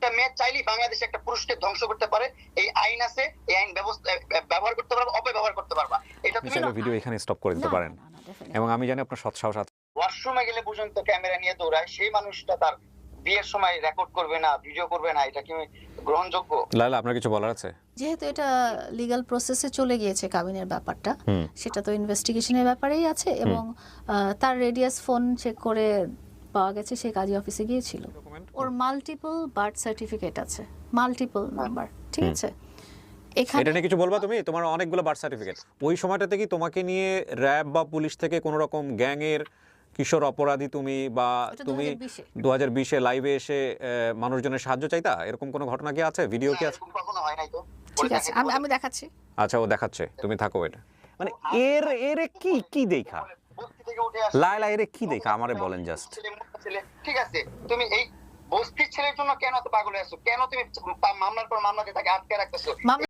একটা মেয়ে চাইলেই বাংলাদেশে একটা পুরুষকে ধ্বংস করতে পারে। এই আইন আছে, এই আইন ব্যবস্থা ব্যবহার করতে পারবা, অপব্যবহার করতে পারবা। এটা তুমি ভিডিও এখানে স্টপ করে দিতে পারেন, এবং আমি জানি আপনার সৎ সাহস আছে। ওয়াশরুমে গেলে পর্যন্ত ক্যামেরা নিয়ে দৌড়ায়, সেই মানুষটা তার বিয়ের সময় রেকর্ড করবে না, ভিডিও করবে না, এটা কি গ্রহণযোগ্য? লায়লা, আপনার কিছু বলার আছে? যেহেতু এটা লিগ্যাল প্রসেসে চলে গিয়েছে কাবিনের ব্যাপারটা, সেটা তো ইনভেস্টিগেশনের ব্যাপারেই আছে, এবং তার রেডিয়াস ফোন চেক করে পাওয়া গেছে সে কাজী অফিসে গিয়েছিল। ওর মাল্টিপল বার্থ সার্টিফিকেট আছে, মাল্টিপল নাম্বার, ঠিক আছে? এটা নিয়ে কিছু বলবা তুমি? তোমার অনেকগুলো বার্থ সার্টিফিকেট। ওই সময়টাতে কি তোমাকে নিয়ে র্যাব বা পুলিশ থেকে কোনো রকম গ্যাং এর কিশোর অপরাধী তুমি বা তুমি 2020-এ লাইভে এসে মানুষজনের সাহায্য চাইতা, এরকম কোনো ঘটনা কি আছে? ভিডিও কি আছে? কখনো হয় নাই তো। ঠিক আছে, আমি দেখাচ্ছি। আচ্ছা, ও দেখাচ্ছে, তুমি থাকো। এটা মানে এর কি দেখা বস্তি থেকে উঠে আসে লায়লা, এর কি দেখা আমারে বলেন জাস্ট। ঠিক আছে, তুমি এই বস্তির ছেলের জন্য কেন এত পাগল হয়ে আছো? কেন তুমি মামলার পর মামলাতে তাকে আটকে রাখতেছো?